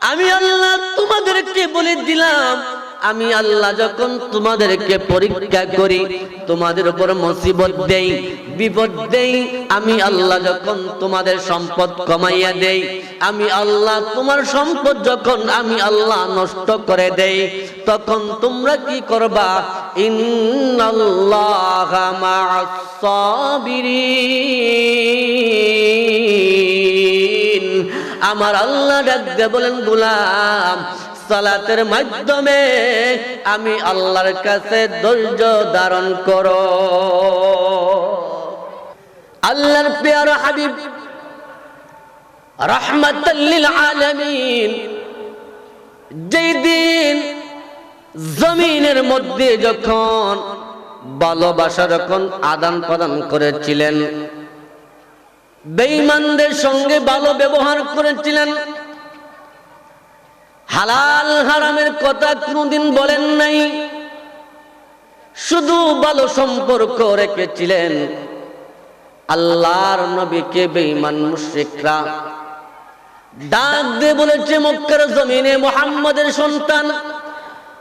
আমি আল্লাহ তোমাদেরকে বলে দিলাম, আমি আল্লাহ যখন তোমাদেরকে পরীক্ষা করি, তোমাদের উপর মুসিবত দেই, বিপদ দেই, আমি আল্লাহ যখন তোমাদের সম্পদ কমাইয়া দেই, আমি আল্লাহ তোমার সম্পদ যখন আমি আল্লাহ নষ্ট করে দেই, তখন তোমরা কি করবা? ইন্নাল্লাহা মা'আস সাবিরিন। আমার আল্লাহ ডাক দিয়ে বলেন, গোলাম সালাতের মাধ্যমে আমি আল্লাহর কাছে ধৈর্য ধারণ করো। আল্লাহর প্রিয় হাবিব রাহমাতাল লিল আলামিন যেই দিন জমিনের মধ্যে যখন ভালোবাসা যখন আদান প্রদান করেছিলেন, বেঈমানদের সঙ্গে ভালো ব্যবহার করেছিলেন, হালাল হারামের কথা কোনদিন বলেন নাই, শুধু ভালো সম্পর্ক রেখেছিলেন। আল্লাহর নবীকে বেঈমান মুশরিকরা ডাক দিয়ে বলেছে, মক্কার জমিনে মুহাম্মদের সন্তান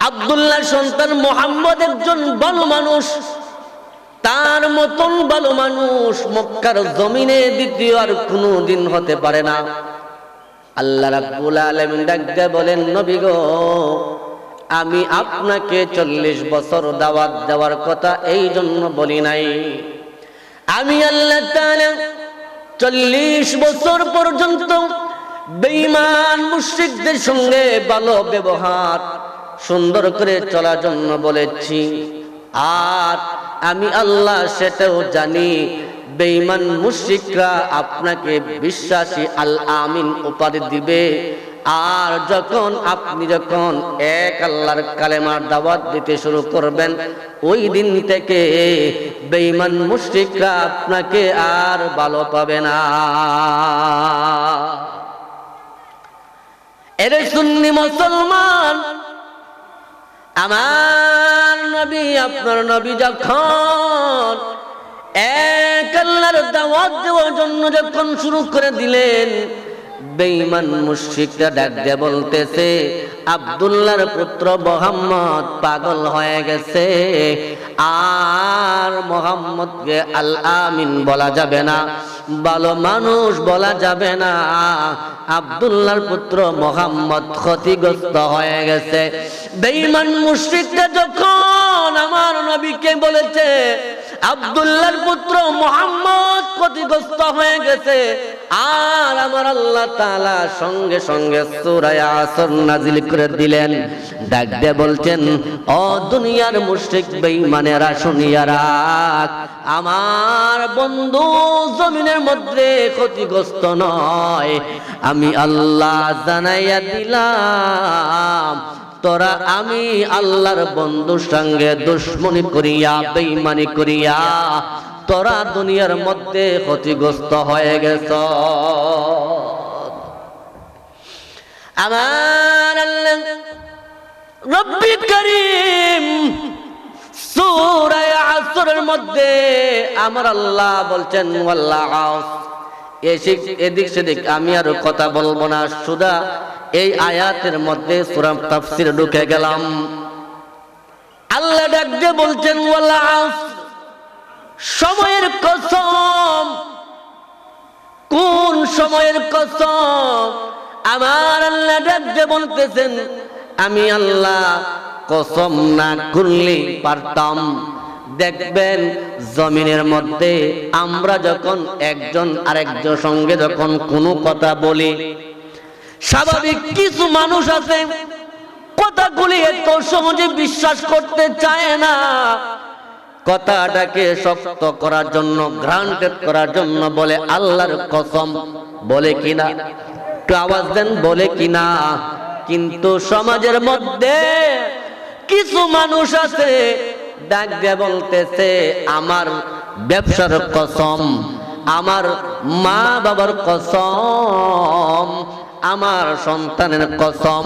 আব্দুল্লাহর সন্তান মুহাম্মদ একজন ভালো মানুষ, তার মতন ভালো মানুষ মক্কার জমিনে দ্বিতীয় আর কোনদিন হতে পারে না। আল্লাহ রাব্বুল আলামিন ডাক দিয়ে বলেন, নবী গো, আমি আপনাকে 40 বছর দাওয়াত দেওয়ার কথা এই জন্য বলি নাই। আমি আল্লাহ তাআলা 40 বছর পর্যন্ত বেঈমান মুশরিকদের সঙ্গে ভালো ব্যবহার সুন্দর করে চলার জন্য বলেছি। আর আমি আল্লাহ সেটাও জানি, বেঈমান মুশরিকরা আপনাকে বিশ্বাসী আল আমিন উপাধি দিবে। আর যখন আপনি যখন এক আল্লাহর কালেমার দাওয়াত দিতে শুরু করবেন, ওই দিন থেকে বেঈমান মুশরিকরা আপনাকে আর ভালো পাবে না। এরে সুন্নি মুসলমান, আমার নবী আপনার নবী যখন এক আল্লাহর দাওয়াত দেওয়ার জন্য যখন শুরু করে দিলেন, বেঈমান মুশরিকরা ডাক দিয়ে বলতেছে, আব্দুল্লাহর পুত্র মুহাম্মদ পাগল হয়ে গেছে, আর মুহাম্মদকে আল আমিন বলা যাবে না, ভালো মানুষ বলা যাবে না। আব্দুল্লাহর পুত্র মুহাম্মদ ক্ষতিগ্রস্ত হয়ে গেছে। বেঈমান মুশরিকরা যখন আমার নবীকে বলেছে আব্দুল্লাহর পুত্র মুহাম্মদ ক্ষতিগ্রস্ত হয়ে গেছে, আর আমার আল্লাহ তাআলা সঙ্গে সঙ্গে সূরা আসর নাজিল করে দিলেন। ডাক দিয়ে বলছেন, ও দুনিয়ার মুশরিক বেঈমানেরা শুনিয়া রাখ, আমার বন্ধু জমিনের মধ্যে ক্ষতিগ্রস্ত নয়, আমি আল্লাহ জানাইয়া দিলাম, তোরা আমি আল্লাহর বন্ধুর সঙ্গে দুশ্মনী করিয়া বেঈমানি করিয়া তোরা দুনিয়ার মধ্যে ক্ষতিগ্রস্ত হয়ে গেছ। আমার আল্লাহ রব্বি করিম সূরা আসরের মধ্যে আমার আল্লাহ বলছেন, ওয়াল্লাহ এদিক সেদিক আমি আর কথা বলবো না, শুধু এই আয়াতের মধ্যে সূরা তাফসীর ঢুকে গেলাম। আল্লাহ ডাক দিয়ে বলছেন, ওয়াল্লাহ সময়ের কসম। কোন সময়ের কসম? আমার আল্লাহ ডাক দিয়ে বলতেছেন, আমি আল্লাহ কসম না করলে পারতাম। দেখবেন জমিনের মধ্যে আমরা যখন একজন আরেকজন সঙ্গে যখন কোনো কথা বলি, স্বাভাবিক কিছু মানুষ আছে কথাগুলি এত সহজে বিশ্বাস করতে চায় না, কথাটাকে শক্ত করার জন্য গ্রান্টেড করার জন্য বলে আল্লাহর কসম, বলে কিনা? একটু আওয়াজ দেন, বলে কিনা? কিন্তু সমাজের মধ্যে কিছু মানুষ আছে ডাক দিয়ে বলতেছে, আমার ব্যবসার কসম, আমার মা বাবার কসম, আমার সন্তানের কসম,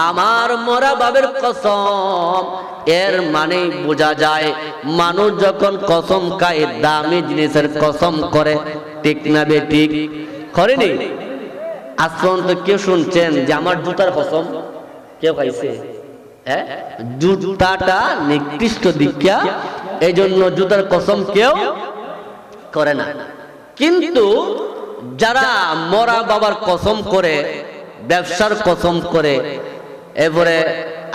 আমার মরা বাবার কসম। এর মানে বোঝা যায় মানুষ যখন কসম খায় দামি জিনিসের কসম করে, ঠিক না বেঠিক? করেনি? আজ পর্যন্ত কেউ শুনছেন যে আমার জুতার কসম কেউ খাইছে? হ্যাঁ, জুতাটা নিকৃষ্ট দীক্ষা, এই জন্য জুতার কসম কেউ করে না। কিন্তু যারা মরা বাবার কসম করে, ব্যবসার কসম করে, এরপরে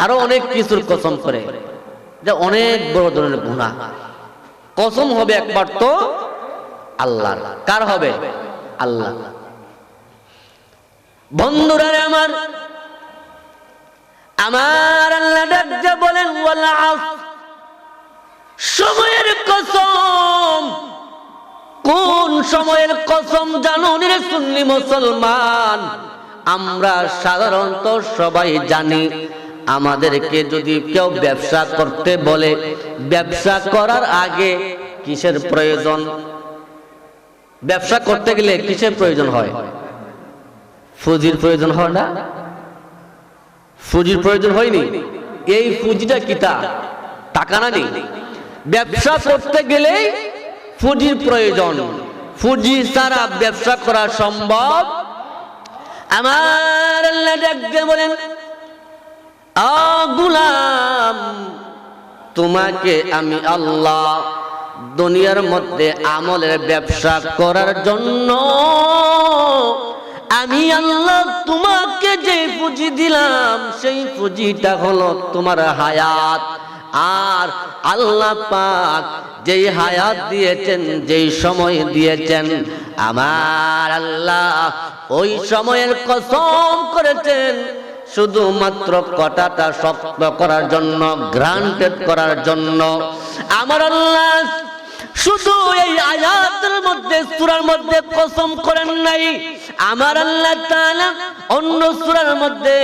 আরো অনেক কিছুর কসম করে, যে অনেক বড় ধরনের গুনাহ। কসম হবে একবার তো আল্লাহ। কার হবে? আল্লাহ। বন্ধুরা আমার, আমার আল্লাহ ডাকতে বলেন ওয়াল আসর, সময়ের কসম। কোন সময়ের কসম জানো রে সুন্নি মুসলমান? আমরা সাধারণত সবাই জানি, আমাদেরকে যদি কেউ ব্যবসা করতে বলে, ব্যবসা করার আগে কিসের প্রয়োজন? ব্যবসা করতে গেলে কিসের প্রয়োজন হয়? পুঁজির প্রয়োজন হয় না? পুঁজির প্রয়োজন হয়নি? এই পুঁজিটা কিটা? টাকা না নেই। ব্যবসা করতে গেলে পুঁজির প্রয়োজন। পুঁজি ছাড়া ব্যবসা করা সম্ভব। আমার আল্লাহ ডাকতে বলেন, আ গোলাম, তোমাকে আমি আল্লাহ দুনিয়ার মধ্যে আমলের ব্যবসা করার জন্য আমি আল্লাহ তোমাকে যে পুঁজি দিলাম, সেই পুঁজিটা হলো তোমার হায়াত। আর আল্লাহ পাক যেই হায়াত দিয়েছেন, যেই সময় দিয়েছেন, আমার আল্লাহ ওই সময়ের কসম করেছেন শুধুমাত্র কথাটা শক্ত করার জন্য, গ্রান্টেড করার জন্য। আমার আল্লাহ শুধু এই আয়াতের মধ্যে, সূরার মধ্যে কসম করেন নাই। আমার আল্লাহ তাআলা অন্য সূরার মধ্যে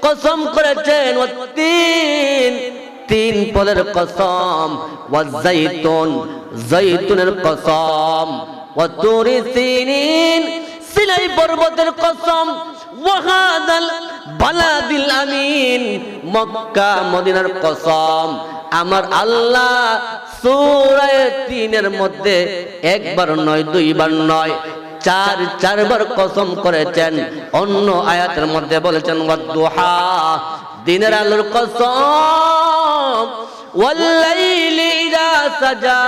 কসম করেছেন, তিন পদের কসম, ওয়াজাইতুন, জাইতুনের কসম, ওয়াতুরি সিনিন, সিনাই পর্বতের কসম, ওয়াহাদাল বালাদিল আমিন, মক্কা মদিনার কসম। আমার আল্লাহ সূরা ৩-এর মধ্যে একবার নয়, দুইবার নয়, চারবার কসম করেছেন। অন্য আয়াতের মধ্যে বলেছেন ওয়াদুহা, দিনের আলোর কসম, ওয়াল্লাইলি ইযা সাজা,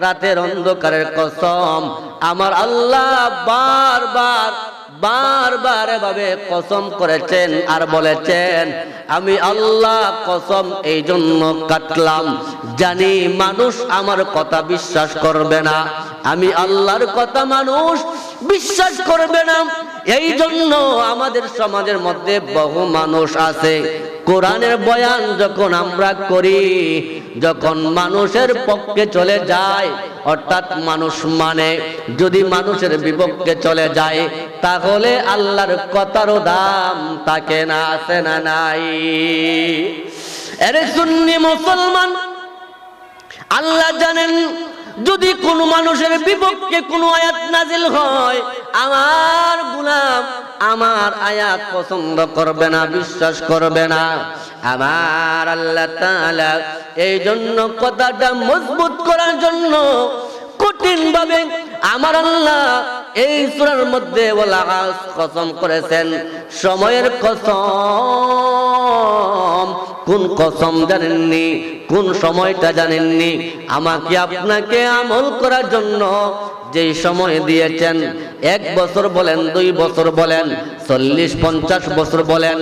রাতের অন্ধকারের কসম। আমার আল্লাহ বারবার এভাবে কসম করেছেন আর বলেছেন, আমি আল্লাহ কসম এই জন্য কাটলাম, জানি মানুষ আমার কথা বিশ্বাস করবে না, আমি আল্লাহর কথা মানুষ বিশ্বাস করবে না। এই জন্য আমাদের সমাজের মধ্যে বহু মানুষ আছে, কোরআনের বয়ান যখন আমরা করি, যখন মানুষের পক্ষে চলে যায়, অর্থাৎ মানুষ মানে যদি মানুষের বিপক্ষে চলে যায়, তাহলে আল্লাহর কথারও দাম থাকে না, আছে না নাই? আরে সুন্নি মুসলমান, আল্লাহ জানেন যদি কোন মানুষের বিপক্ষে কোন আয়াত নাজিল হয়, আমার গোলাম আমার আয়াত পছন্দ করবে না, বিশ্বাস করবে না। আমার আল্লাহ তাআলা এই জন্য কথাটা মজবুত করার জন্য কঠিন ভাবে আমার আল্লাহ এই সূরার মধ্যে ওয়াল আসর কসম করেছেন, সময়ের কসম। কোন কসম জানেননি? কোন সময়টা জানেননি? আমাকে আপনাকে আমল করার জন্য যেই সময় দিয়েছেন, 1 বছর বলেন, 2 বছর বলেন, 40-50 বছর বলেন,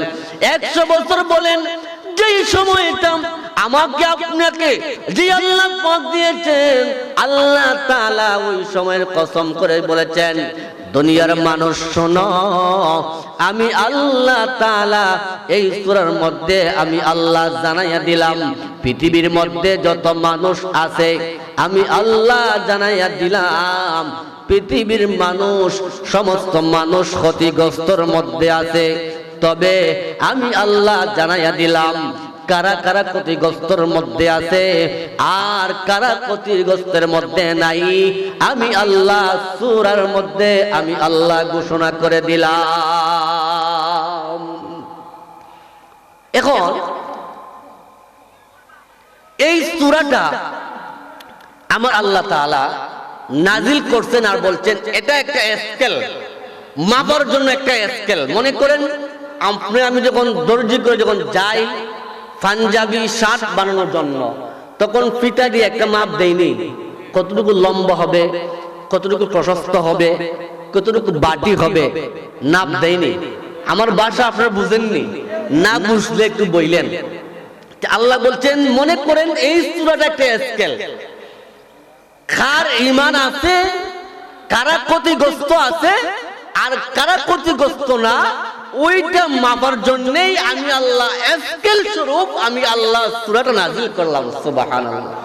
100 বছর বলেন, যেই সময়টা আমাকে আপনাকে যে আল্লাহ পথ দিয়েছেন, আল্লাহ তাআলা ওই সময়ের কসম করে বলেছেন, দুনিয়ার মানুষ শোনো, আমি আল্লাহ তাআলা এই সূরার মধ্যে আমি আল্লাহ জানাইয়া দিলাম, পৃথিবীর মধ্যে যত মানুষ আছে আমি আল্লাহ জানাইয়া দিলাম, পৃথিবীর মানুষ, সমস্ত মানুষ ক্ষতিগ্রস্তর মধ্যে আছে। তবে আমি আল্লাহ জানাইয়া দিলাম কারা কারা ক্ষতিগ্রস্তর মধ্যে আছে আর কারা ক্ষতিগ্রস্তের মধ্যে নাই। আমি আল্লাহ সূরার মধ্যে আমি আল্লাহ ঘোষণা করে দিলাম। এখন এই সূরাটা আমার আল্লাহ তাআলা নাজিল করছেন আর বলছেন এটা একটা স্কেল, মাপার জন্য একটা স্কেল। মনে করেন আমি যখন দর্জি করে যখন যাই পাঞ্জাবি শার্ট বানানোর জন্য, তখন ফিতা দিয়ে একটা মাপ দেয়নি, কতটুকু লম্বা হবে, কতটুকু প্রশস্ত হবে, কতটুকু বাটি হবে, নাপ দেয়নি। আমার ভাষা আপনারা বুঝেননি, না বুঝলে একটু বইলেন। আল্লাহ বলছেন মনে করেন এই সূরাটা একটা স্কেল, কার ঈমান আছে, কারা ক্ষতিগ্রস্ত আছে আর কারা ক্ষতিগ্রস্ত না, ওইটা মাপার জন্যই আমি আল্লাহ স্কেল স্বরূপ আমি আল্লাহ সূরাটা নাযিল করলাম। সুবহানাল্লাহ।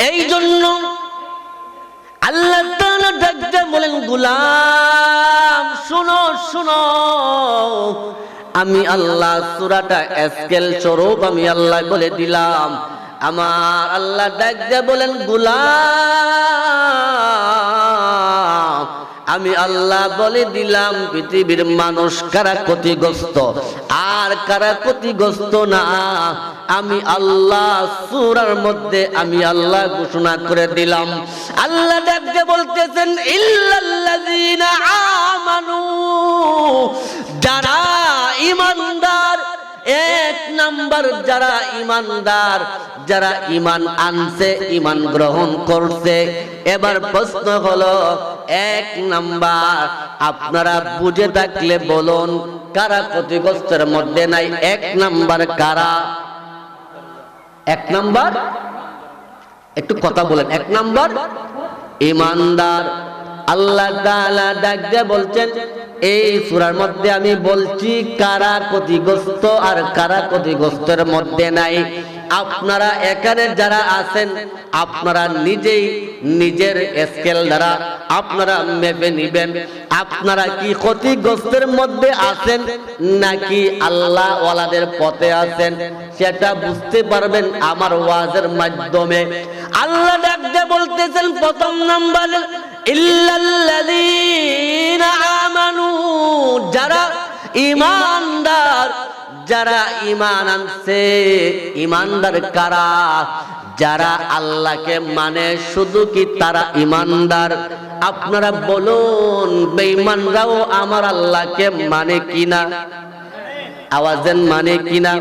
এই জন্য আল্লাহ তাআলা ডাকতে বলেন গোলাম শুনো শুনো, আমি আল্লাহ সূরাটা স্কেল স্বরূপ আমি আল্লাহ বলে দিলাম। আমার আল্লাহ ডাকতে বলেন গোলাম আমি আল্লাহ বলে দিলাম পৃথিবীর মানুষ কারা ক্ষতিগ্রস্ত আর কারা ক্ষতিগ্রস্ত না, আমি আল্লাহ সূরার মধ্যে আমি আল্লাহ ঘোষণা করে দিলাম। আল্লাহ ডাকতে বলতেছেন ইল্লাল্লাযীনা আমানু, যারা ঈমানদার, এক নাম্বার যারা ঈমানদার, যারা ঈমান আনছে, ঈমান গ্রহণ করছে। এবার প্রশ্ন হলো এক নাম্বার, আপনারা বুঝে থাকলে বলুন কারা ক্ষতিগ্রস্তের মধ্যে নাই? এক নাম্বার কারা? এক নাম্বার একটু কথা বলেন। এক নাম্বার ঈমানদার। আল্লাহ তাআলা ডাক দিয়ে বলছেন এই সূরার মধ্যে আমি বলছি কারা ক্ষতিগ্রস্ত আর কারা ক্ষতিগ্রস্তের মধ্যে নাই। আপনারা এখানে যারা আছেন আপনারা নিজেই নিজের স্কেল দ্বারা আপনারা মেপে নিবেন, আপনারা কি ক্ষতিগ্রস্তের মধ্যে আছেন নাকি আল্লাহ ওয়ালাদের পথে আছেন, সেটা বুঝতে পারবেন আমার ওয়াজের মাধ্যমে। আল্লাহ ডাকতে বলতেছেন প্রথম নাম্বার ইল্লাল্লাযীনা আমানু, যারা ঈমানদার, যারা ঈমান আনছে। ঈমানদার কারা? যারা আল্লাহকে মানে। শুধু কি তারা ঈমানদার? আপনারা বলুন বেঈমানরাও আমার আল্লাহকে মানে কিনা? আওয়াজেন মানে কিনা?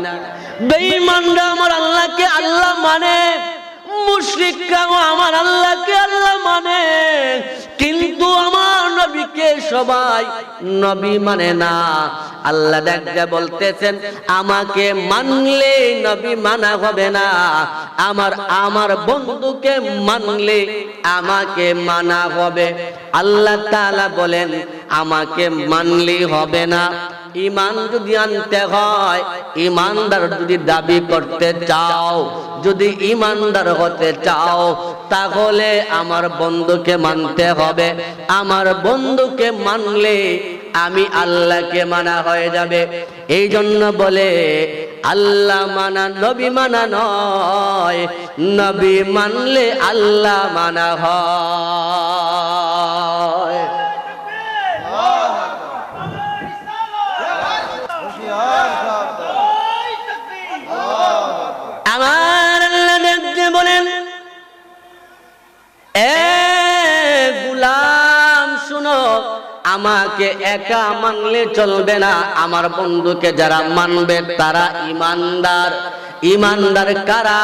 বেঈমানরা আমার আল্লাহকে আল্লাহ মানে, মুশরিকরাও আমার আল্লাহকে আল্লাহ মানে, কিন্তু আমার নবীকে সবাই নবী মানে না। আল্লাহ ডাকতে বলতেছেন আমাকে মানলে নবী মানা হবে না, আমার বন্ধুকে মানলে আমাকে মানা হবে। আল্লাহ তাআলা বলেন আমাকে মানলে হবে না। ঈমান যদি আনতে হয়, ঈমানদার যদি দাবি করতে চাও, যদি ঈমানদার হতে চাও, তাহলে আমার বন্ধুকে মানতে হবে। আমার বন্ধুকে মানলে আমি আল্লাহকে মানা হয়ে যাবে। এই জন্য বলে আল্লাহ মানা নবী মানা নয়, নবী মানলে আল্লাহ মানা হয়। আমার আল্লাহ দেখতে বলেন এ গোলাম শুনো, আমাকে একা মানলে চলবে না, আমার বন্ধুকে যারা মানবে তারা ঈমানদার। ঈমানদার কারা?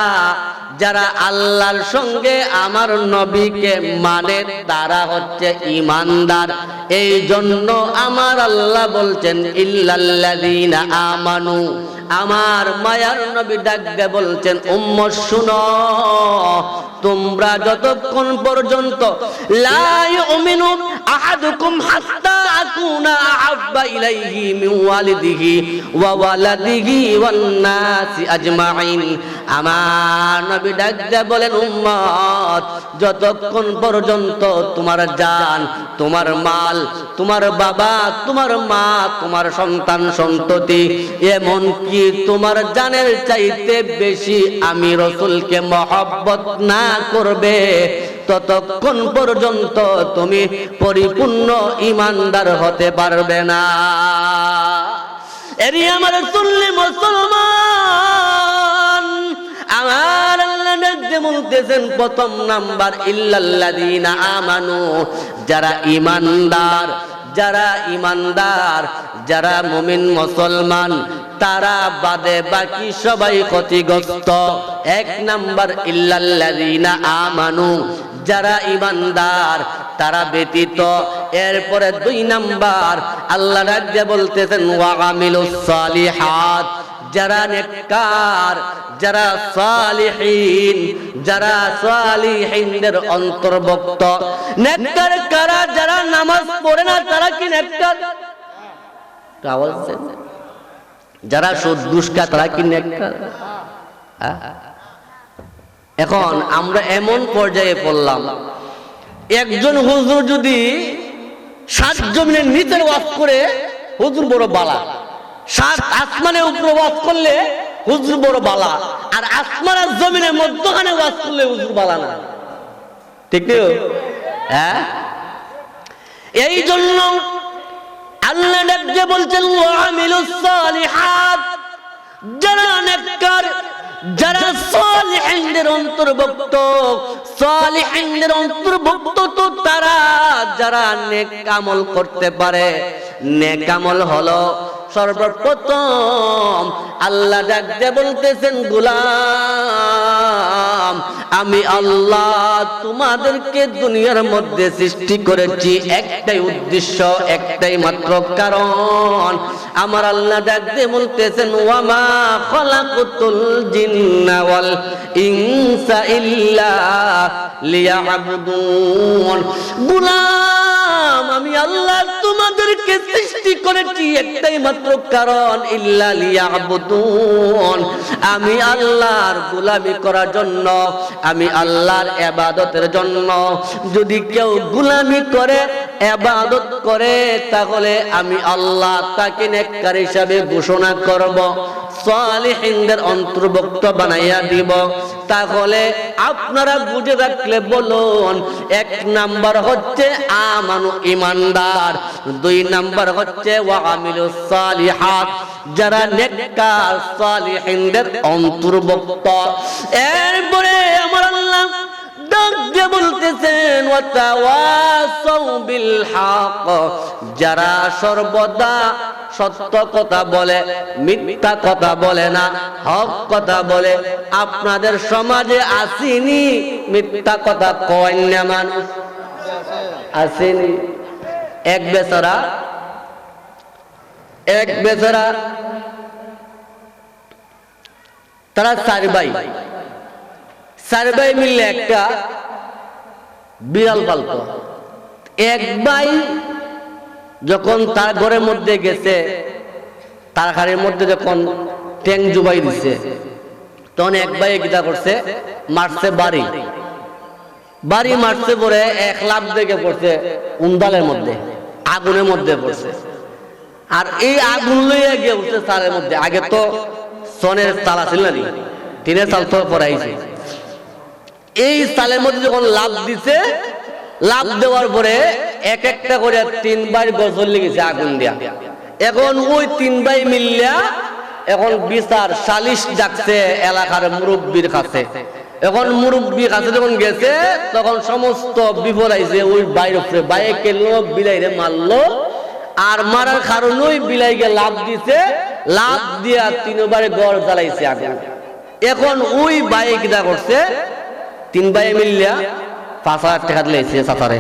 যারা আল্লাহর সঙ্গে আমার নবীকে মানে তারা হচ্ছে ঈমানদার। এই জন্য আমার আল্লাহ বলছেন ইল্লাল্লাযীনা আমানু। আমার মায়ার নবী ডাকতে বলছেন উম্মত শুনো, তোমরা যতক্ষণ পর্যন্ত লা ইউমিনু আহাদুকুম হাত্তা আকুনা আহাব্বা ইলাইহি মিন ওয়ালিদিহি ওয়া ওয়ালাদিহি ওয়ান নাসি আজমাইন। আমার নবী ডাকতে বলেন উম্মত যতক্ষণ পর্যন্ত তোমার জান, তোমার মাল, তোমার বাবা, তোমার মা, তোমার সন্তান সন্ততি, এমন কি তোমার জানের চাইতে বেশি আমি রাসূলকে মহব্বত না করবে, ততক্ষণ পর্যন্ত তুমি পরিপূর্ণ ঈমানদার হতে পারবে না। এরি আমার সুন্নি মুসলমান, আমার আল্লাহ ডাকতে বলতেছেন প্রথম নাম্বার ইল্লাল্লাযীনা আমানু, যারা ঈমানদার, যারা ইমানদার, যারা মুমিন মুসলমান, তারা বাদে বাকি সবাই ক্ষতিগ্রস্ত। 1 নাম্বার ইল্লাল্লাযীনা আমানু, যারা ইমানদার তারা ব্যতীত। এরপরে 2 নাম্বার আল্লাহ রাজ্যে বলতেছেন ওয়া আমিলুস সালিহাত, যারা নেককার, যারা সালিহিন, যারা সালিহিনদের অন্তর্ভুক্ত। নেককার কারা? যারা নামাজ পড়ে না তারা কি নেককার? আওয়াজ দেন। যারা সুদ ঘুষ খায় তারা কি নেককার? এখন আমরা এমন পর্যায়ে পড়লাম, একজন হুজুর যদি 7 জমিনের নিচের ওয়াজ করে হুজুর বড় বালা, 7 আসমানের উপরে ওয়াজ করলে হুজুর বড় বালা, আর আসমান আর জমিনের মধ্যখানে ওয়াজ করলে হুজুর বালা না। ঠিক তো? হ্যাঁ, এই জন্য আল্লাহ ডাকতে বলছেন ওয়া আমিলুস সালিহাত, যারা নেককার, যারা সালিহিনদের অন্তর্ভুক্ত। সালিহিনদের অন্তর্ভুক্ত তো তারা যারা নেক আমল করতে পারে। নেক আমল হলো সর্বপ্রথম আল্লাহ ডাকতে বলতেছেন গোলাম, আমি আল্লাহ তোমাদেরকে দুনিয়ার মধ্যে সৃষ্টি করেছি একটাই উদ্দেশ্য, একটাই মাত্র কারণ। আমার আল্লাহ ডাকতে বলতেছেন ওয়া মা খালাকুতুল জিন্না ওয়াল ইনসা ইল্লা লিয়াবুদুন। গোলাম, আমি আল্লাহ তোমাদেরকে সৃষ্টি করেছি একটাই মাত্র কারণ, ইল্লা লিয়াবুদুন, আমি আল্লাহর গোলামি করার জন্য, আমি আল্লাহর ইবাদতের জন্য। যদি কেউ গোলামি করে, ইবাদত করে, তাহলে আমি আল্লাহ তাকে নেককার হিসাবে ঘোষণা করব, সালিহিনদের অন্তর্ভুক্ত বানাইয়া দিব। তাহলে আপনারা বুঝে রাখলে বলুন, 1 নাম্বার হচ্ছে আমানু, ইমানদার। 2 নাম্বার হচ্ছে ওয়া আমিলুস সালিহাত, যারা নেককার সালিহিনদের অন্তর্ভুক্ত। এরপরে আমার আল্লাহ ডাকতে বলতেছেন ওয়া তাওয়াসাউ বিল হক, যারা সর্বদা সত্য কথা বলে, মিথ্যা কথা বলে না, হক কথা বলে। আপনাদের সমাজে আসেনি মিথ্যা কথা কয় না মানুষ? আসেনি? এক বেচারা তারা 4 ভাই মিললে একটা বিড়াল পালতো। এক ভাই যখন তার ঘরের মধ্যে গেছে, তার ঘরের মধ্যে যখন ট্যাং জুবাই দিছে, তখন এক ভাই গিতা করছে, মারছে বাড়ি মারছে, পরে 1 লাফ দেখে পড়ছে উন্দালের মধ্যে, আগুনের মধ্যে পড়ছে। আর এই আগুন লইয়া গিয়ে উঠছে চালের মধ্যে। আগে তো সনের চাল আছিল না, টিনের চাল তো পড়াইছে। এই চালের মধ্যে যখন লাফ দিছে, লাফ দেওয়ার পরে এক একটা করে 3 বার গজল লেগেছে আগুন দিয়া। এখন ওই 3 ভাই মিল্লা এখন বিচার সালিশ ডাকছে এলাকার মুরব্বীর কাছে। এখন মুরব্বীর কাছে যখন গেছে, তখন সমস্ত বিপদ আইছে ওই বাইরের উপরে। বাইরে কেলো, বিলাইরে মারলো, আর মারার কারণে ওই বিলাইকে লাভ দিছে, লাভ দিয়া 3 বারে গড় জ্বালাইছে আগুন। এখন ওই ভাই কিটা করছে, 3 ভাই মিল্লা 5,000 টাকা দিয়েছে চাচারে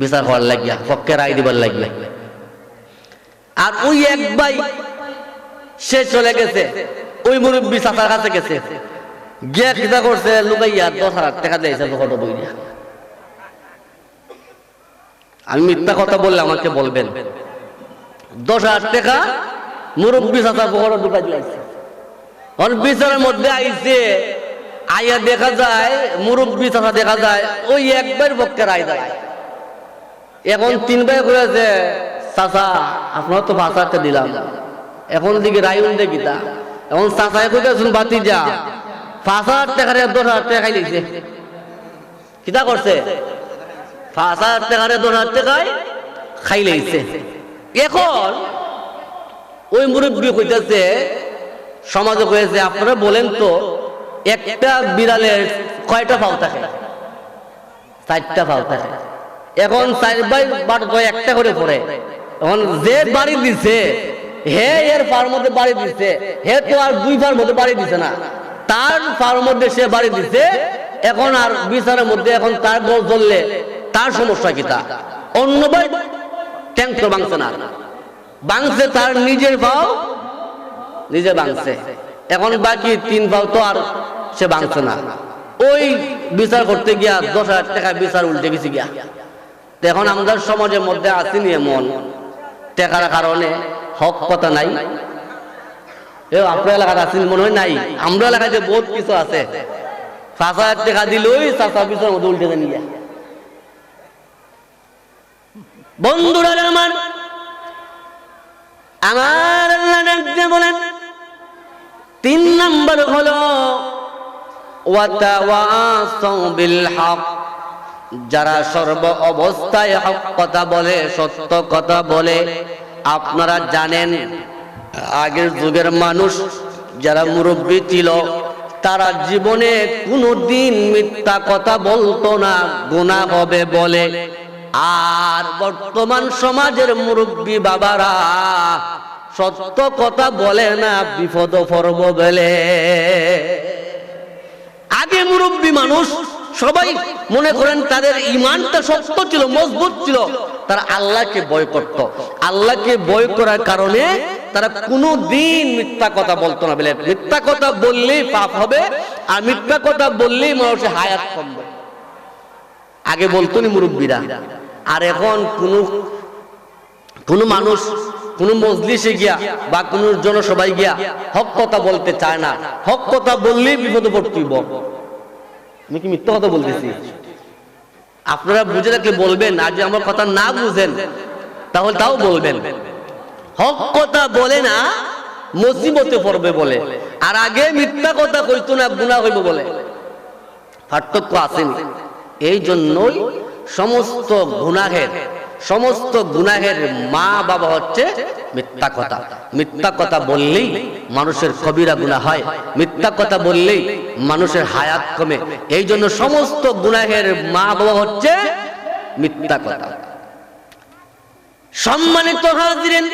বিচার করার লাগিয়া, পক্ষে রায় দিবার লাগিয়া। আর ওই এক ভাই সে চলে গেছে, ওই মুরব্বী চাচার কাছে গেছে, গিয়া কিটা করছে, লুকাইয়া 10,000 টাকা দিয়েছে ফটো বইয়া। আমি মিথ্যা কথা বললে আমাকে বলবেন। 10,000 টাকা মুরব্বী চাচার পকেটে ঢুকাই দিয়েছে। বিচারের মধ্যে আইছে, আইয়া দেখা যায় মুরব্বী চাচা, দেখা যায় ওই একবার পক্ষে রায় দেয়। এখন 3 ভাই করেছে, চাচা আপনার তো 5,000 টাকা দিলাম, এখন দিকে রায়ুন দেখিতা। এখন চাচাই কইতেছেন বাতি যা 5,000 টাকারে 10,000 টাকা খাই লিখছে। কিতা করছে? 5,000 টাকারে 10,000 টাকায় খাই লিখছে। এখন ওই মুরব্বী কইতেছে, সমাজে কয়েছে, আপনারা বলেন তো একটা বিড়ালের কয়টা পাও থাকে? 4টা পাও থাকে। এখন 4 ভাই বাট একটা করে পড়ে। এখন যে বাড়ি দিছে হে এর ফার মধ্যে বাড়ি দিছে, হে তো আর 2 ফার মধ্যে বাড়ি দিছে না, তার ফার মধ্যে সে বাড়ি দিছে। এখন আর বিচারের মধ্যে এখন তার গোল জ্বললে তার সমস্যা কি? তা অন্য ভাই ট্যাঙ্ক তো ভাঙছে না, ভাঙছে তার নিজের পাও নিজে ভাঙছে। এখন বাকি 3 পাও তো আর সে ভাঙছে না। ওই বিচার করতে গিয়া 10,000 টাকা বিচার উল্টে গেছে গিয়া। এখন আমাদের সমাজের মধ্যে আসেনি এমন টাকার কারণে হক কথা নাই। আপনার এলাকার আসেনি মনে হয় নাই, আমরা এলাকায় যে বহুত কিছু আছে। 5,000 টাকা দিলই চাচা বিচার মধ্যে উল্টে দেন গিয়া। বন্ধুরা আমার আল্লাহ ডাকতে বলেন 3 নাম্বার হলো ওয়াতাওয়াসাউ বিল হক, যারা সর্ব অবস্থায় হক কথা বলে, সত্য কথা বলে। আপনারা জানেন আগের যুগের মানুষ যারা মুরব্বী ছিল তারা জীবনে কোনোদিন মিথ্যা কথা বলতো না, গুনাহ হবে বলে। আর বর্তমান সমাজের মুরব্বী বাবারা সত্য কথা বলে না, বিপদ পড়ব বলে। আগে মুরব্বী মানুষ সবাই মনে করেন তাদের ঈমানটা শক্ত ছিল, মজবুত ছিল, তারা আল্লাহকে ভয় করত। আল্লাহকে ভয় করার কারণে তারা কোনোদিন মিথ্যা কথা বলতো না বলে। মিথ্যা কথা বললেই পাপ হবে, আর মিথ্যা কথা বললেই মানুষের হায়াত কমবে, আগে বলতো না মুরব্বীরা। আর এখন কোন মানুষ কোন মজলিসে গিয়া বা কোন জনসভায় গিয়া হক কথা বলতে চায় না। হক কথা বললেই বিপদে পড়তেইব। আমি কি মিথ্যা কথা বলতেছি? আপনারা বুঝে রাখলে বলবেন, আর যদি আমার কথা না বুঝেন তাহলে তাও বলবেন। হক কথা বলে না, মুসিবতে পড়বে বলে। আর আগে মিথ্যা কথা কইতো না, গুনাহ হইব বলে। পার্থক্য আসেনি। এই জন্যই সমস্ত গুনাহের মা বাবা হচ্ছে মিথ্যা কথা। মিথ্যা কথা বললেই মানুষের কবিরা গুনাহ হয়, মিথ্যা কথা বললেই মানুষের হায়াত কমে। এই জন্য সমস্ত গুনাহের মা বাবা হচ্ছে মিথ্যা কথা। সম্মানিত হাজিরিন,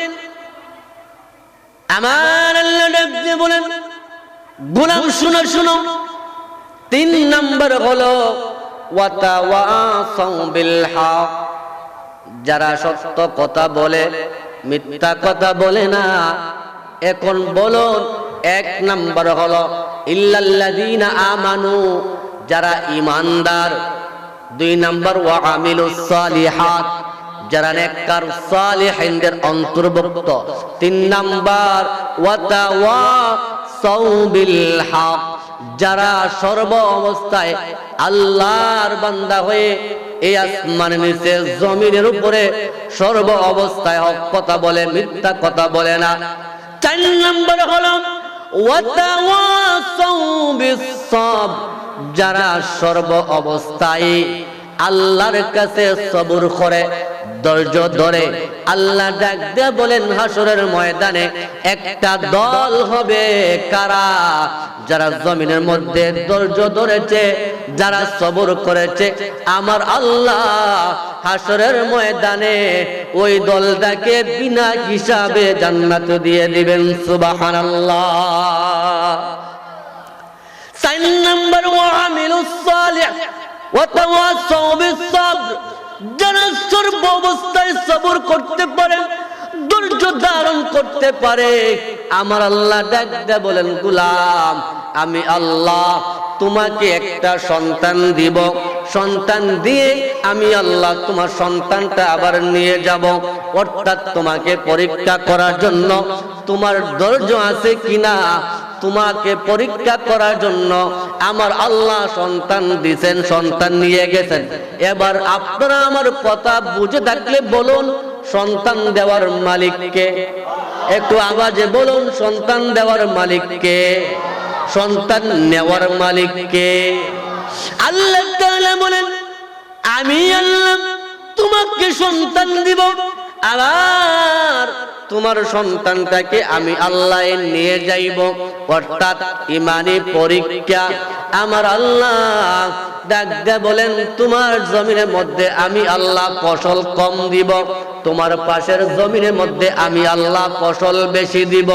আমার আল্লাহ ডাকতে বলেন গোলাম শুনো শুনো, 3 নাম্বার হলো ওয়াতাওয়াসাউ বিল হক, যারা সত্য কথা বলে, মিথ্যা কথা বলে না। এখন বলুন 1 নাম্বার হলো ইল্লাল্লাযীনা আমানু, যারা ঈমানদার। 2 নাম্বার ওয়া আমিলুস সালিহাত, যারা নেককার সালিহিনদের অন্তর্ভুক্ত। 3 নাম্বার ওয়াতাওয়াসাউ বিল হক, যারা সর্ব অবস্থায় আল্লাহর বান্দা হয়ে এই আসমানের নিচে জমিনের উপরে সর্ব অবস্থায় হক কথা বলে, মিথ্যা কথা বলে না। 4 নম্বর হলো ওয়াতাওয়াসাউ বিস সাবর, যারা সর্ব অবস্থায় আল্লাহর কাছে সবর করে, ধৈর্য ধরে। আল্লাহ ডাক দিয়ে বলেন হাসরের ময়দানে একটা দল হবে, কারা? যারা জমিনের মধ্যে ধৈর্য ধরেছে, যারা সবর করেছে। আমার আল্লাহ হাসরের ময়দানে ওই দলটাকে বিনা হিসাবে জান্নাত দিয়ে দিবেন। সুবহানাল্লাহ। 4 নম্বর ওয়া আমিলুস সালিহ ওয়া তাওয়াসাউ বিস সাবর, যারা সর্ব অবস্থায় সবর করতে পারে, ধৈর্য ধারণ করতে পারে। আমার আল্লাহ ডাক দিয়ে বলেন গোলাম, আমি আল্লাহ তোমাকে একটা সন্তান দিব, সন্তান দিয়ে আমি আল্লাহ তোমার সন্তানটা আবার নিয়ে যাব। অর্থাৎ তোমাকে পরীক্ষা করার জন্য তোমার ধৈর্য আছে কিনা, তোমাকে পরীক্ষা করার জন্য আমার আল্লাহ সন্তান দিয়েছেন, সন্তান নিয়ে গেছেন। এবার আপনারা আমার কথা বুঝে থাকলে বলুন, সন্তান দেওয়ার মালিককে? একটু আওয়াজে বলুন, সন্তান দেওয়ার মালিককে? সন্তান নেওয়ার মালিককে? আল্লাহ তাআলা বলেন আমি আল্লাহ তোমাকে সন্তান দিব, আবার তোমার সন্তানটাকে আমি আল্লাহ নিয়ে যাইব। অর্থাৎ ইমানি পরীক্ষা আমার আল্লাহ ডাক দিয়ে বলেন তোমার জমিনের মধ্যে আমি আল্লাহ ফসল কম দিব, তোমার পাশের জমিনের মধ্যে আমি আল্লাহ ফসল বেশি দিব।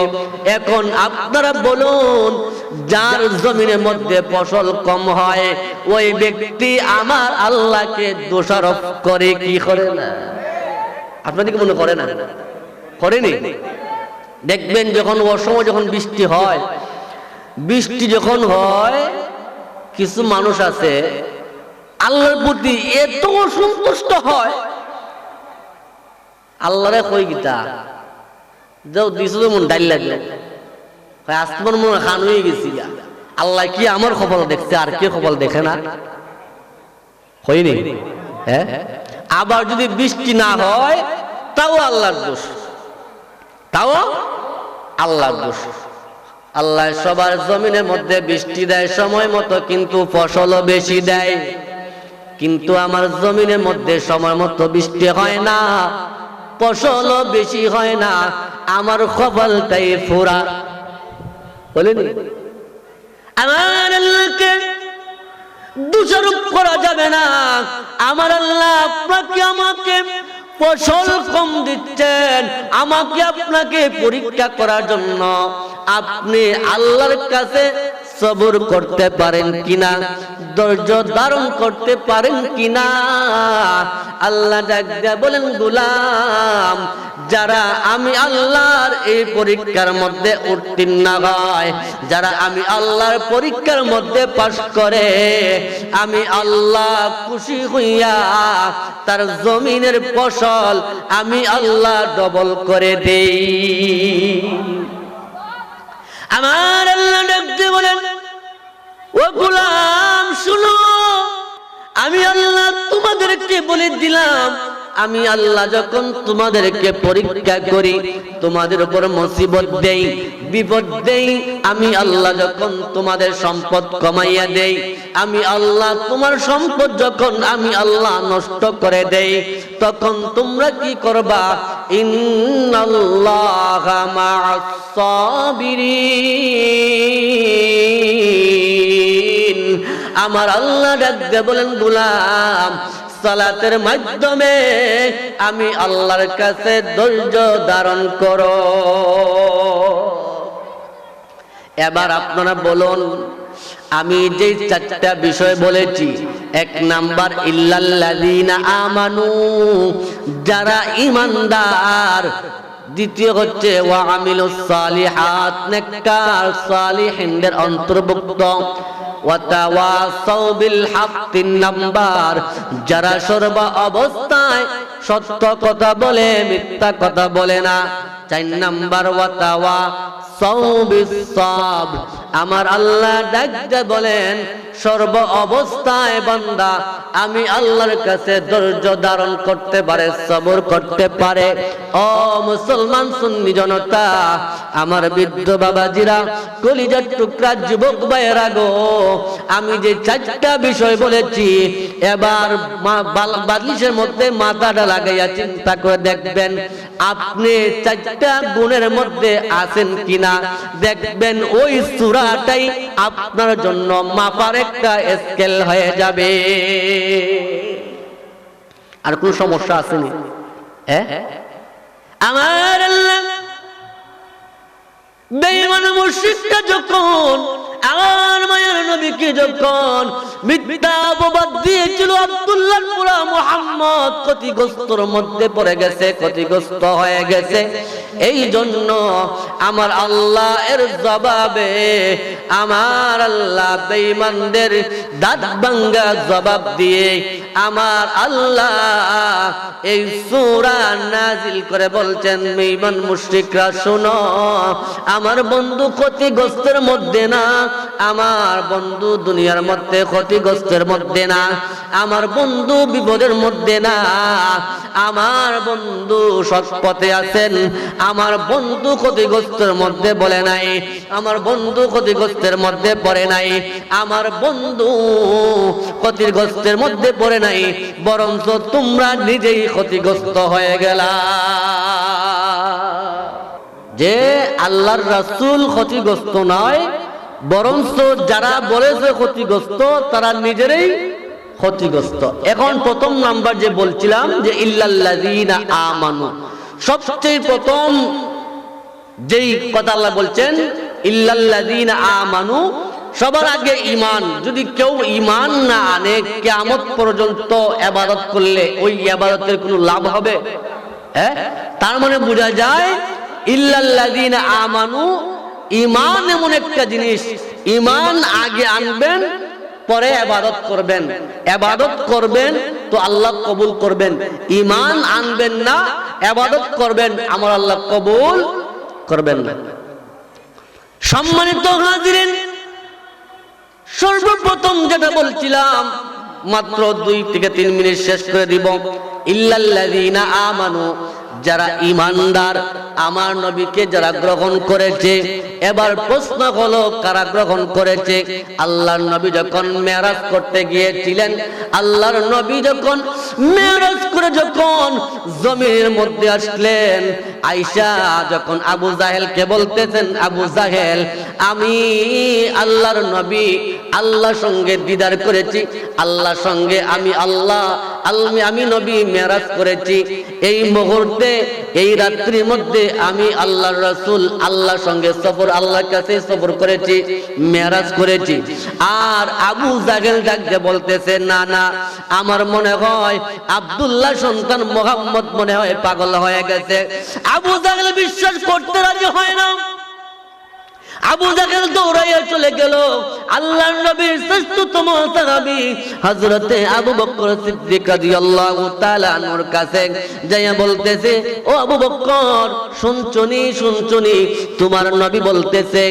এখন আপনারা বলুন, যার জমিনের মধ্যে ফসল কম হয় ওই ব্যক্তি আমার আল্লাহকে দোষারোপ করে কি করে না? আপনাদের কি মনে করে না? করেনি? দেখবেন যখন অসময় যখন বৃষ্টি হয়, বৃষ্টি যখন হয় কিছু মানুষ আছে আল্লাহর প্রতি এত অসন্তুষ্ট হয়, আল্লাহরে কই গীতা যাও দিছো মন ডাইল লাগলো, আজকে মনে খান হয়ে গেছি, আল্লাহ কি আমার কপাল দেখছে আর কে কপাল দেখে না? হয়নি? হ্যাঁ। আবার যদি বৃষ্টি না হয় তাও আল্লাহর দোষ, তাও আল্লাহর দোষ। আল্লাহ সবার জমিনের মধ্যে বৃষ্টি দেয় সময় মতো, কিন্তু ফসলও বেশি দেয়। কিন্তু আমার জমিনের মধ্যে সময় মতো বৃষ্টি হয় না, ফসলও বেশি হয় না, আমার কপালটাই ফোড়া। বলেনি? আমার আল্লাহকে দোষারোপ করা যাবে না। আমার আল্লাহ আপনাকে আমাকে ফসল কম দিচ্ছেন, আমাকে আপনাকে পরীক্ষা করার জন্য। আপনি আল্লাহর কাছে সবর করতে পারেন কিনা, ধৈর্য ধারণ করতে পারেন কিনা। আল্লাহ ডাক দিয়া বলেন, গোলাম, যারা আমি আল্লাহর এই পরীক্ষার মধ্যে উত্তীর্ণ হয়, যারা আমি আল্লাহর পরীক্ষার মধ্যে পাস করে, আমি আল্লাহ খুশি হইয়া তার জমিনের ফসল আমি আল্লাহ ডবল করে দেই। আমার আল্লাহ ডাক দিয়ে বলেন, ও গোলাম শুনো, আমি আল্লাহ তোমাদেরকে বলে দিলাম, আমি আল্লাহ যখন তোমাদেরকে পরীক্ষা করি, তোমাদের উপর মুসিবত দেই, বিপদ দেই, আমি আল্লাহ যখন তোমাদের সম্পদ কমাইয়া দেই, আমি আল্লাহ তোমার সম্পদ যখন আমি আল্লাহ নষ্ট করে দেই, তখন তোমরা কি করবা? ইন্নাল্লাহা মা'আস সাবিরিন। আমার আল্লাহ ডাক দিয়ে বলেন, গোলাম, সালাতের মাধ্যমে আমি আল্লাহর কাছে ধৈর্য ধারণ করো। এবার আপনারা বলুন, আমি যে চারটা বিষয় বলেছি, এক নাম্বার ইল্লাল্লাযীনা আমানু, যারা ঈমানদার। দ্বিতীয় হচ্ছে ওয়া আমিলুস সালিহাত, নেককার সালিহিনদের অন্তর্ভুক্ত। ওয়াতাওয়াসাউ বিল হক, 3 নাম্বার, যারা সর্ব অবস্থায় সত্য কথা বলে, মিথ্যা কথা বলে না। 4 নাম্বার ওয়াতাওয়াসাউ বিস সাবর। আমার আল্লাহ ডাক দিয়ে বলেন, সর্ব অবস্থায় বান্দা আমি আল্লাহর কাছে ধৈর্য ধারণ করতে পারে, সবর করতে পারে। ও মুসলমান সুন্নি জনতা, আমার বৃদ্ধ বাবাজিরা, কলিজার টুকরা যুবক ভাইয়েরা গো, আমি যে 4টা বিষয় বলেছি, এবার বালিশের মধ্যে মাথাটা লাগাইয়া চিন্তা করে দেখবেন আপনি 4টা গুণের মধ্যে আছেন কিনা। দেখবেন ওই সূরাটাই আপনার জন্য মাপার একটা স্কেল হয়ে যাবে। আর কোন সমস্যা আসেনি? আমার আল্লাহ বেঈমান মুশরিকরা যখন আমার মায়ের নবীকে যখন মিথ্যা অপবাদ দিয়েছিল, আব্দুল্লাহর পুরা মুহাম্মদ ক্ষতিগ্রস্তর মধ্যে পড়ে গেছে, ক্ষতিগ্রস্ত হয়ে গেছে। এই জন্য আমার আল্লাহ এর জবাবে আমার আল্লাহ বেঈমানদের দাঁত ভাঙা জবাব দিয়ে আমার আল্লাহ এই সূরা নাজিল করে বলছেন, বেঈমান মুশরিকরা শোনো, আমার বন্ধু ক্ষতিগ্রস্তের মধ্যে না, আমার বন্ধু দুনিয়ার মধ্যে ক্ষতিগ্রস্তের মধ্যে না, আমার বন্ধু বিপদের মধ্যে না, আমার বন্ধু সৎ পথে আছেন, আমার বন্ধু ক্ষতিগ্রস্তের মধ্যে বলে নাই, আমার বন্ধু ক্ষতিগ্রস্তের মধ্যে পড়ে নাই, আমার বন্ধু ক্ষতিগ্রস্তের মধ্যে পড়ে নাই, বরঞ্চ তোমরা নিজেই ক্ষতিগ্রস্ত হয়ে গেলা। যে আল্লাহর রাসূল ক্ষতিগ্রস্ত নয়, বরঞ্চ যারা বলেছে ক্ষতিগ্রস্ত তারা নিজেরাই ক্ষতিগ্রস্ত। এখন প্রথম নাম্বার যে বলছিলাম যে ইল্লাল্লাযীনা আমানু, সবচেয়ে প্রথম যেই কথা আল্লাহ বলছেন ইল্লাল্লাযীনা আমানু, সবার আগে ঈমান। যদি কেউ ঈমান না আনে কিয়ামত পর্যন্ত ইবাদত করলে ওই ইবাদতের কোনো লাভ হবে? তার মানে বোঝা যায় ইল্লাল্লাযীনা আমানু, ঈমান এমন একটা জিনিস, ঈমান আগে আনবেন পরে ইবাদত করবেন। ইবাদত করবেন তো আল্লাহ কবুল করবেন, ঈমান আনবেন না ইবাদত করবেন আমার আল্লাহ কবুল করবেন না। সম্মানিত হাজিরিন, সর্বপ্রথম যেটা বলছিলাম মাত্র 2 থেকে 3 মিনিট শেষ করে দিব। ইল্লাল্লাযীনা আমানু, যারা ঈমানদার, আমার নবীকে যারা গ্রহণ করেছে। এবার প্রশ্ন হলো কারা গ্রহণ করেছে? আল্লাহর নবী যখন মেরাজ করতে গিয়েছিলেন, আল্লাহর নবী যখন মেরাজ করে যখন জমিনের মধ্যে আসলেন, আয়েশা যখন আবু জাহেলকে বলতেছেন, আবু জাহেল আমি আল্লাহর নবী আল্লাহর সঙ্গে দিদার করেছি, আল্লাহর সঙ্গে আমি নবী মেরাজ করেছি। এই মুহূর্তে এই রাত্রির মধ্যে আমি আল্লাহর রাসূল আল্লাহর সঙ্গে সফর, আল্লাহর কাছে সফর করেছি, মেরাজ করেছি। আর আবু জাহেল ডাকতে বলতেছে না না, আমার মনে হয় আব্দুল্লাহ সন্তান মুহাম্মদ মনে হয় পাগল হয়ে গেছে। আবু জাহেল বিশ্বাস করতে রাজি হয় না। আবু জাহেল দৌড়াইয়া চলে গেল আল্লাহর নবীর শ্রেষ্ঠতম সাহাবী হযরতে আবু বকর সিদ্দিক রাদিয়াল্লাহু তাআলা আনহুর কাছে যাইয়া বলতেছে, ও আবু বকর, শুনছনি তোমার নবী বলতেছে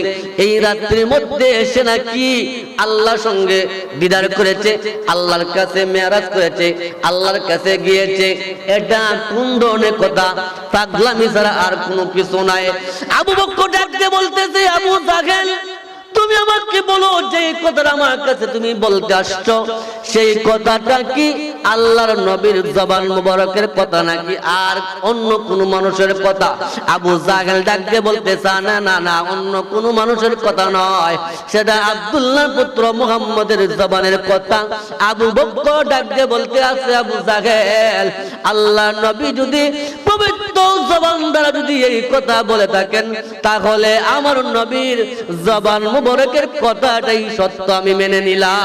এই রাত্রির মধ্যে এসে নাকি আল্লাহর সঙ্গে দিদার করেছে, আল্লাহর কাছে মেরাজ করেছে, আল্লাহর কাছে গিয়েছে। এটা কোন ধরনের কথা? পাগলামি ছাড়া আর কোনো কিছু নাই। আবু বকর ডাকতে বলতেছে, আবু জাহেল তুমি আমাকে বলো যে কথাটা আমার কাছে তুমি বলতে আসছো, সেই কথাটা কি আল্লাহর নবীর জবান মুবারকের কথা নাকি আর অন্য কোন মানুষের কথা? আবু জাহেল ডাকতে বলতেছে, না না না, অন্য কোন মানুষের কথা নয়, সেটা আব্দুল্লাহর পুত্র মুহাম্মদের জবানের কথা। আবু বকর ডাকতে বলতে আছে, আবু জাহেল আল্লাহর নবী যদি পবিত্র জবান দ্বারা যদি এই কথা বলে থাকেন, তাহলে আমার নবীর জবান মুবারকের কথাটাই সত্য, আমি মেনে নিলাম।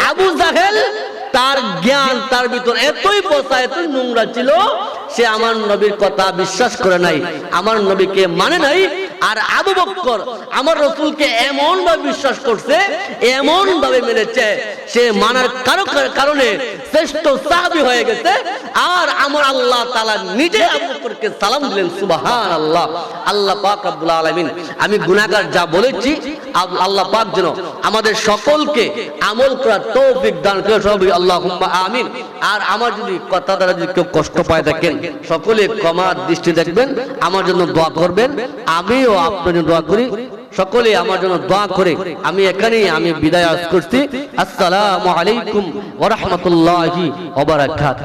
আবু জাহেল তার জ্ঞান তার ভিতর এতই পচা, এতই নোংরা ছিল, সে আমার নবীর কথা বিশ্বাস করে নাই, আমার নবীকে মানে নাই। আর আবু বকর আমার রাসূলকে এমন ভাবে বিশ্বাস করছে, এমন ভাবে মেনেছে, সে মানার কারণে শ্রেষ্ঠ সাহাবী হয়ে গেছে। আর আমার আল্লাহ তাআলা নিজে আবু বকরকে সালাম দিলেন, সুবহানাল্লাহ। আল্লাহ পাক রব্বুল আলামিন, আমি গুনাহগার যা বলেছি আল্লাহ পাক যেন আমাদের সকলকে আমল করার তৌফিক দান করে, সবাই আল্লাহুম্মা আমিন। আর আমার যদি কথা দ্বারা যদি কেউ কষ্ট পায় থাকেন, সকলে ক্ষমার দৃষ্টি দেখবেন, আমার জন্য দোয়া করবেন, আমিও আপনার জন্য দোয়া করি। সকলে আমার জন্য দোয়া করে আমি এখানেই আমি বিদায় করছি। আসসালামু আলাইকুম ওয়া রাহমাতুল্লাহি ওয়া বারাকাতুহু।